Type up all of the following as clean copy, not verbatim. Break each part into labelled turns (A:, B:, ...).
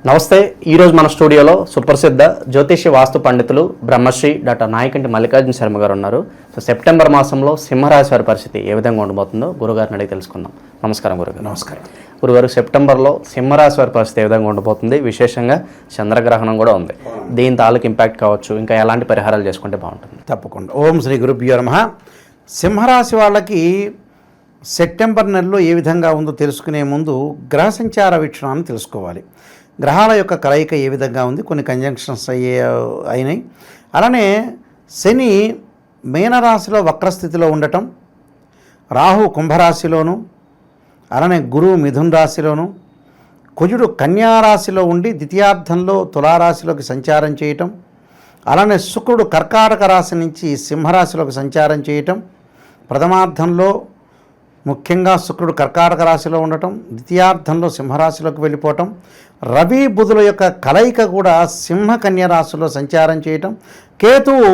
A: నమస్తే. ఈరోజు మన స్టూడియోలో సుప్రసిద్ధ జ్యోతిషి వాస్తు పండితులు బ్రహ్మశ్రీ డాక్టర్ నాయకంటి మల్లికార్జున శర్మ గారు ఉన్నారు. సో సెప్టెంబర్ మాసంలో సింహరాశి వారి పరిస్థితి ఏ విధంగా ఉండబోతుందో గురుగారిని అడిగి తెలుసుకుందాం. నమస్కారం గురుగారు.
B: నమస్కారం
A: గురుగారు, సెప్టెంబర్లో సింహరాశి వారి పరిస్థితి ఏ విధంగా ఉండబోతుంది? విశేషంగా చంద్రగ్రహణం కూడా ఉంది, దీని తాలూకు ఇంపాక్ట్ కావచ్చు, ఇంకా ఎలాంటి పరిహారాలు చేసుకుంటే బాగుంటుంది?
B: తప్పకుండా. ఓం శ్రీ గురుభ్యో నమః. సింహరాశి వాళ్ళకి సెప్టెంబర్ నెలలో ఏ విధంగా ఉందో తెలుసుకునే ముందు గ్రహ సంచార వీక్షణాన్ని తెలుసుకోవాలి. గ్రహాల యొక్క కలయిక ఏ విధంగా ఉంది, కొన్ని కంజంక్షన్స్ అయినాయి. అలానే శని మీనరాశిలో వక్రస్థితిలో ఉండటం, రాహు కుంభరాశిలోను, అలానే గురువు మిథున రాశిలోను, కుజుడు కన్యారాశిలో ఉండి ద్వితీయార్థంలో తులారాశిలోకి సంచారం చేయటం, అలానే శుక్రుడు కర్కాటక రాశి నుంచి సింహరాశిలోకి సంచారం చేయటం, ప్రథమార్థంలో ముఖ్యంగా శుక్రుడు కర్కాటక రాశిలో ఉండటం, ద్వితీయార్థంలో సింహరాశిలోకి వెళ్ళిపోవటం, రవి బుధుల యొక్క కలయిక కూడా సింహ కన్య రాశిలో సంచారం చేయటం, కేతువు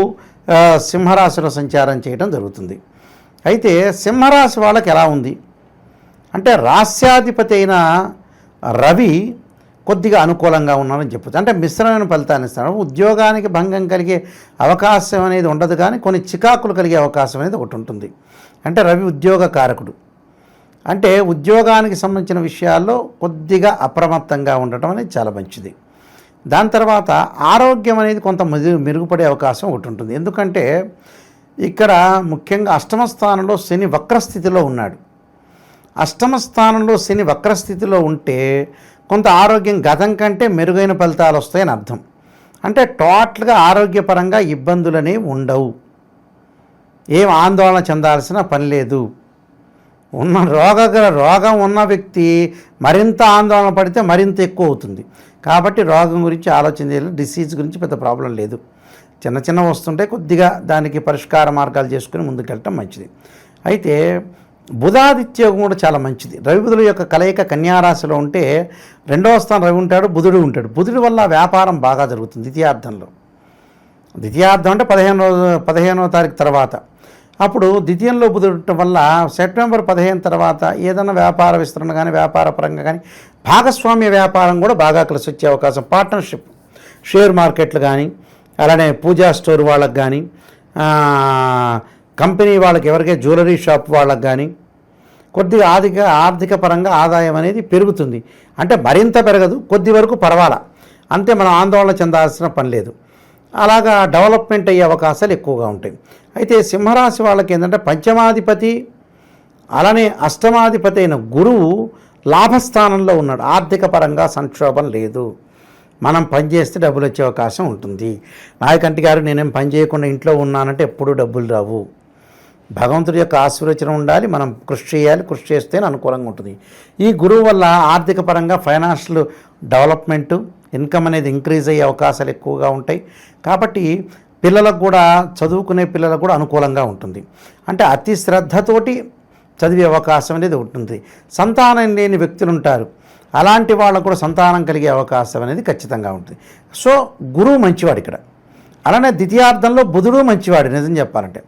B: సింహరాశిలో సంచారం చేయటం జరుగుతుంది. అయితే సింహరాశి వాళ్ళకి ఎలా ఉంది అంటే, రాస్యాధిపతి అయిన రవి కొద్దిగా అనుకూలంగా ఉన్నారని చెప్పచ్చు. అంటే మిశ్రమైన ఫలితాన్ని ఇస్తాడు. ఉద్యోగానికి భంగం కలిగే అవకాశం అనేది ఉండదు, కానీ కొన్ని చికాకులు కలిగే అవకాశం అనేది ఒకటి ఉంటుంది. అంటే రవి ఉద్యోగ కారకుడు, అంటే ఉద్యోగానికి సంబంధించిన విషయాల్లో కొద్దిగా అప్రమత్తంగా ఉండటం అనేది చాలా మంచిది. దాని తర్వాత ఆరోగ్యం అనేది కొంత మెరుగుపడే అవకాశం ఒకటి ఉంటుంది. ఎందుకంటే ఇక్కడ ముఖ్యంగా అష్టమ స్థానంలో శని వక్రస్థితిలో ఉన్నాడు. అష్టమ స్థానంలో శని వక్రస్థితిలో ఉంటే కొంత ఆరోగ్యం గతం కంటే మెరుగైన ఫలితాలు వస్తాయని అర్థం. అంటే టోటల్గా ఆరోగ్యపరంగా ఇబ్బందులు అనేవి ఉండవు, ఏం ఆందోళన చెందాల్సిన పని లేదు. రోగం ఉన్న వ్యక్తి మరింత ఆందోళన పడితే మరింత ఎక్కువ అవుతుంది. కాబట్టి రోగం గురించి ఆలోచన చేయాలి. డిసీజ్ గురించి పెద్ద ప్రాబ్లం లేదు. చిన్న వస్తుంటే కొద్దిగా దానికి పరిష్కార మార్గాలు చేసుకుని ముందుకెళ్ళటం మంచిది. అయితే బుధాదిత్యోగం కూడా చాలా మంచిది. రవి బుధుల యొక్క కలయిక కన్యారాశిలో ఉంటే రెండవ స్థానం రవి ఉంటాడు, బుధుడు ఉంటాడు. బుధుడి వల్ల వ్యాపారం బాగా జరుగుతుంది ద్వితీయార్థం అంటే 15వ తారీఖు తర్వాత. అప్పుడు ద్వితీయంలో బుధుడు ఉండటం వల్ల సెప్టెంబర్ 15 తర్వాత ఏదైనా వ్యాపార విస్తరణ కానీ, వ్యాపార పరంగా కానీ, భాగస్వామ్య వ్యాపారం కూడా బాగా కలిసి వచ్చే అవకాశం. పార్ట్నర్షిప్, షేర్ మార్కెట్లు కానీ, అలానే పూజా స్టోర్ వాళ్ళకి కానీ, కంపెనీ వాళ్ళకి, ఎవరికైనా జ్యువెలరీ షాప్ వాళ్ళకి కానీ కొద్దిగా ఆర్థిక పరంగా ఆదాయం అనేది పెరుగుతుంది. అంటే మరింత పెరగదు, కొద్ది వరకు పర్వాలా, అంతే, మనం ఆందోళన చెందాల్సిన పని లేదు. అలాగా డెవలప్మెంట్ అయ్యే అవకాశాలు ఎక్కువగా ఉంటాయి. అయితే సింహరాశి వాళ్ళకి ఏంటంటే పంచమాధిపతి అలానే అష్టమాధిపతి అయిన గురువు లాభస్థానంలో ఉన్నాడు. ఆర్థిక పరంగా సంక్షోభం లేదు, మనం పని చేస్తే డబ్బులు వచ్చే అవకాశం ఉంటుంది. నాయకంటి గారు నేనేం పని చేయకుండా ఇంట్లో ఉన్నానంటే ఎప్పుడూ డబ్బులు రావు. భగవంతుడి యొక్క ఆశీర్వచనం ఉండాలి, మనం కృషి చేయాలి, కృషి చేస్తేనే అనుకూలంగా ఉంటుంది. ఈ గురువు వల్ల ఆర్థిక పరంగా ఫైనాన్షియల్ డెవలప్మెంటు, ఇన్కమ్ అనేది ఇంక్రీజ్ అయ్యే అవకాశాలు ఎక్కువగా ఉంటాయి. కాబట్టి పిల్లలకు కూడా, చదువుకునే పిల్లలకు కూడా అనుకూలంగా ఉంటుంది. అంటే అతి శ్రద్ధతోటి చదివే అవకాశం అనేది ఉంటుంది. సంతానం లేని వ్యక్తులు ఉంటారు, అలాంటి వాళ్ళకు కూడా సంతానం కలిగే అవకాశం అనేది ఖచ్చితంగా ఉంటుంది. సో గురువు మంచివాడు ఇక్కడ. అలానే ద్వితీయార్థంలో బుధుడు మంచివాడు. నిజం చెప్పాలంటే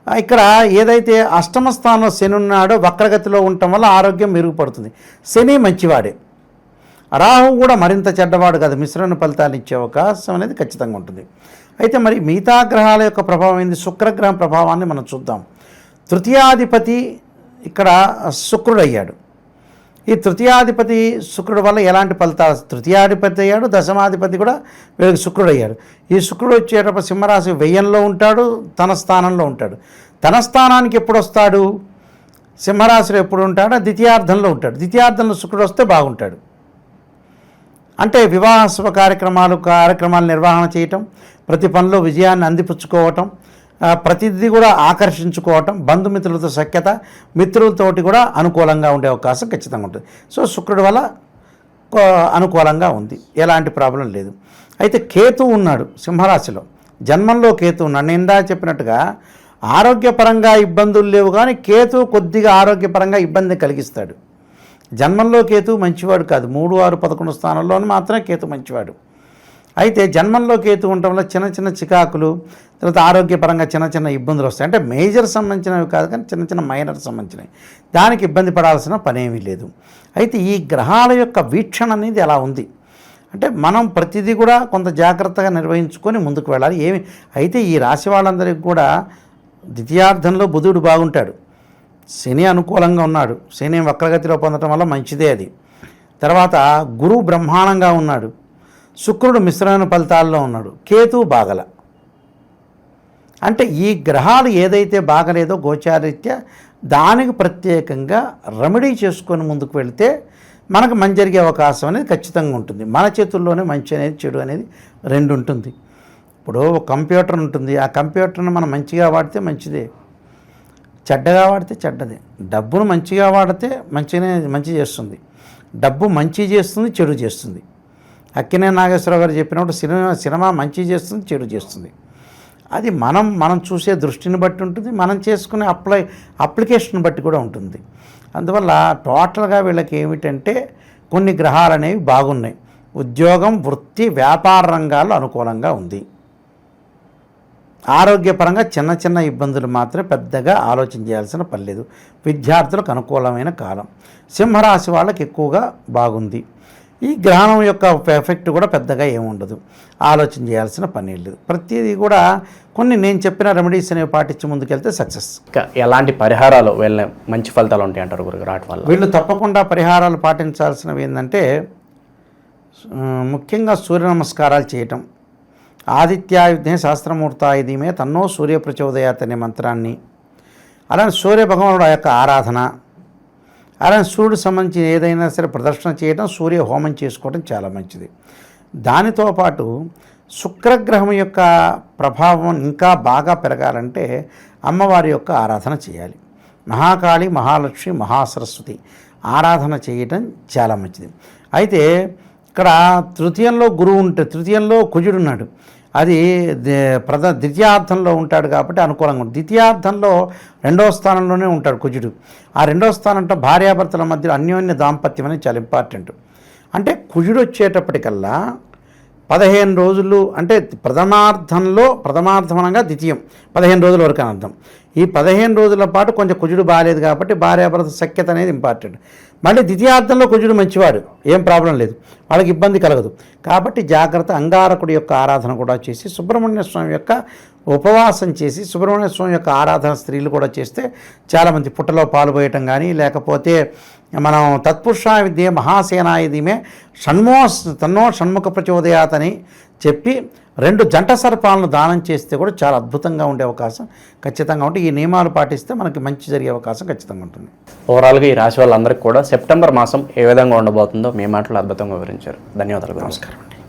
B: ఇక్కడ ఏదైతే అష్టమ స్థానంలో శని ఉన్నాడో వక్రగతిలో ఉండటం వల్ల ఆరోగ్యం మెరుగుపడుతుంది. శని మంచివాడే. రాహు కూడా మరింత చెడ్డవాడు కాదు, మిశ్రమ ఫలితాలు ఇచ్చే అవకాశం అనేది ఖచ్చితంగా ఉంటుంది. అయితే మరి మిగతా గ్రహాల యొక్క ప్రభావం ఏంది? శుక్రగ్రహం ప్రభావాన్ని మనం చూద్దాం. తృతీయాధిపతి ఇక్కడ శుక్రుడు అయ్యాడు. ఈ తృతీయాధిపతి శుక్రుడు వల్ల ఎలాంటి ఫలితాలు? తృతీయాధిపతి అయ్యాడు, దశమాధిపతి కూడా వీళ్ళకి శుక్రుడు అయ్యాడు. ఈ శుక్రుడు వచ్చేటప్పుడు సింహరాశి వ్యయంలో ఉంటాడు, తన స్థానంలో ఉంటాడు. తన స్థానానికి ఎప్పుడు వస్తాడు? సింహరాశిలో ఎప్పుడు ఉంటాడు? ద్వితీయార్థంలో ఉంటాడు. ద్వితీయార్థంలో శుక్రుడు వస్తే బాగుంటాడు. అంటే వివాహ శుభ కార్యక్రమాలు నిర్వహణ చేయటం, ప్రతి పనిలో విజయాన్ని అందిపుచ్చుకోవటం, ప్రతిదీ కూడా ఆకర్షించుకోవటం, బంధుమిత్రులతో సఖ్యత, మిత్రులతోటి కూడా అనుకూలంగా ఉండే అవకాశం ఖచ్చితంగా ఉంటుంది. సో శుక్రుడి వల్ల అనుకూలంగా ఉంది, ఎలాంటి ప్రాబ్లం లేదు. అయితే కేతు ఉన్నాడు సింహరాశిలో, జన్మంలో కేతు ఉన్నాడు. నేను ఇందా చెప్పినట్టుగా ఆరోగ్యపరంగా ఇబ్బందులు లేవు, కానీ కేతు కొద్దిగా ఆరోగ్యపరంగా ఇబ్బంది కలిగిస్తాడు. జన్మంలో కేతు మంచివాడు కాదు, 3, 6, 11 స్థానంలోనూ మాత్రమే కేతు మంచివాడు. అయితే జన్మంలో కేతు ఉండటం వల్ల చిన్న చికాకులు, తర్వాత ఆరోగ్యపరంగా చిన్న ఇబ్బందులు వస్తాయి. అంటే మేజర్ సంబంధించినవి కాదు, కానీ చిన్న మైనర్ సంబంధించినవి. దానికి ఇబ్బంది పడాల్సిన పనేమీ లేదు. అయితే ఈ గ్రహాల యొక్క వీక్షణ అనేది ఎలా ఉంది అంటే మనం ప్రతిదీ కూడా కొంత జాగ్రత్తగా నిర్వహించుకొని ముందుకు వెళ్ళాలి. అయితే ఈ రాశి వాళ్ళందరికీ కూడా ద్వితీయార్థంలో బుధుడు బాగుంటాడు, శని అనుకూలంగా ఉన్నాడు, శని వక్రగతిలో పొందడం వల్ల మంచిదే అది. తర్వాత గురువు బ్రహ్మాండంగా ఉన్నాడు, శుక్రుడు మిశ్రమైన ఫలితాల్లో ఉన్నాడు, కేతువు బాగల. అంటే ఈ గ్రహాలు ఏదైతే బాగలేదో గోచారీత్యా దానికి ప్రత్యేకంగా రెమెడీ చేసుకొని ముందుకు వెళితే మనకు మంచి జరిగే అవకాశం అనేది ఖచ్చితంగా ఉంటుంది. మన చేతుల్లోనే మంచి అనేది చెడు అనేది రెండు ఉంటుంది. ఇప్పుడు ఒక కంప్యూటర్ ఉంటుంది, ఆ కంప్యూటర్ని మనం మంచిగా వాడితే మంచిదే, చెడ్డగా వాడితే చెడ్డదే. డబ్బును మంచిగా వాడితే మంచి చేస్తుంది, డబ్బు మంచి చేస్తుంది, చెడు చేస్తుంది. అక్కినే నాగేశ్వరరావు గారు చెప్పినప్పుడు సినిమా మంచి చేస్తుంది, చెడు చేస్తుంది. అది మనం చూసే దృష్టిని బట్టి ఉంటుంది, మనం చేసుకునే అప్లికేషన్ బట్టి కూడా ఉంటుంది. అందువల్ల టోటల్గా వీళ్ళకి ఏమిటంటే కొన్ని గ్రహాలు అనేవి బాగున్నాయి. ఉద్యోగం, వృత్తి, వ్యాపార రంగాల్లో అనుకూలంగా ఉంది. ఆరోగ్యపరంగా చిన్న చిన్న ఇబ్బందులు మాత్రమే, పెద్దగా ఆలోచన చేయాల్సిన పని లేదు. విద్యార్థులకు అనుకూలమైన కాలం. సింహరాశి వాళ్ళకి ఎక్కువగా బాగుంది. ఈ గ్రహణం యొక్క ఎఫెక్ట్ కూడా పెద్దగా ఏముండదు, ఆలోచన చేయాల్సిన పని లేదు. ప్రతిదీ కూడా కొన్ని నేను చెప్పిన రెమెడీస్ అనేవి పాటించి ముందుకెళ్తే సక్సెస్.
A: ఇంకా ఎలాంటి పరిహారాలు వీళ్ళ మంచి ఫలితాలు ఉంటాయి అంటారు గురుగారు వాటి వల్ల?
B: వీళ్ళు తప్పకుండా పరిహారాలు పాటించాల్సినవి ఏంటంటే ముఖ్యంగా సూర్య నమస్కారాలు చేయటం, ఆదిత్యాయుధే శాస్త్రమూర్తాయుధీమే తన్నో సూర్య ప్రచోదయాత్ అనే మంత్రాన్ని, అలానే సూర్య భగవానుడు యొక్క ఆరాధన, అలానే సూర్యుడు సంబంధించి ఏదైనా సరే ప్రదర్శన చేయడం, సూర్య హోమం చేసుకోవడం చాలా మంచిది. దానితో పాటు శుక్రగ్రహం యొక్క ప్రభావం ఇంకా బాగా పెరగాలంటే అమ్మవారి యొక్క ఆరాధన చేయాలి. మహాకాళి, మహాలక్ష్మి, మహాసరస్వతి ఆరాధన చేయటం చాలా మంచిది. అయితే ఇక్కడ తృతీయంలో గురువు ఉంటే, తృతీయంలో కుజుడున్నాడు, అది ద్వితీయార్థంలో ఉంటాడు కాబట్టి అనుకూలంగా ఉంటుంది. ద్వితీయార్థంలో రెండవ స్థానంలోనే ఉంటాడు కుజుడు. ఆ రెండవ స్థానం అంటే భార్యాభర్తల మధ్య అన్యోన్య దాంపత్యం అనేది చాలా ఇంపార్టెంట్. అంటే కుజుడు వచ్చేటప్పటికల్లా 15 రోజులు, అంటే ప్రథమార్థం అనగా ద్వితీయం 15 రోజుల వరకు అని అర్థం. ఈ 15 రోజుల పాటు కొంచెం కుజుడు బాగాలేదు కాబట్టి భార్యాభర్త సఖ్యత అనేది ఇంపార్టెంట్. మళ్ళీ ద్వితీయార్థంలో కుజుడు మంచివాడు, ఏం ప్రాబ్లం లేదు, వాళ్ళకి ఇబ్బంది కలగదు. కాబట్టి జాగ్రత్త. అంగారకుడి యొక్క ఆరాధన కూడా చేసి, సుబ్రహ్మణ్య స్వామి యొక్క ఉపవాసం చేసి, సుబ్రహ్మణ్య స్వామి యొక్క ఆరాధన స్త్రీలు కూడా చేస్తే చాలామంది పుట్టలో పాలు పోయటం కానీ, లేకపోతే మనం తత్పురుషాయ విద్యే మహాసేనాయుధీమే తన్నో షణ్ముఖ ప్రచోదయాత్ అని చెప్పి 2 జంట సర్పాలను దానం చేస్తే కూడా చాలా అద్భుతంగా ఉండే అవకాశం ఖచ్చితంగా ఉంటుంది. ఈ నియమాలు పాటిస్తే మనకి మంచి జరిగే అవకాశం ఖచ్చితంగా ఉంటుంది.
A: ఓవరాల్గా ఈ రాశి వాళ్ళందరికీ కూడా సెప్టెంబర్ మాసం ఏ విధంగా ఉండబోతుందో మీ మాటలు అద్భుతంగా వివరించారు. ధన్యవాదాలు.
B: నమస్కారం అండి.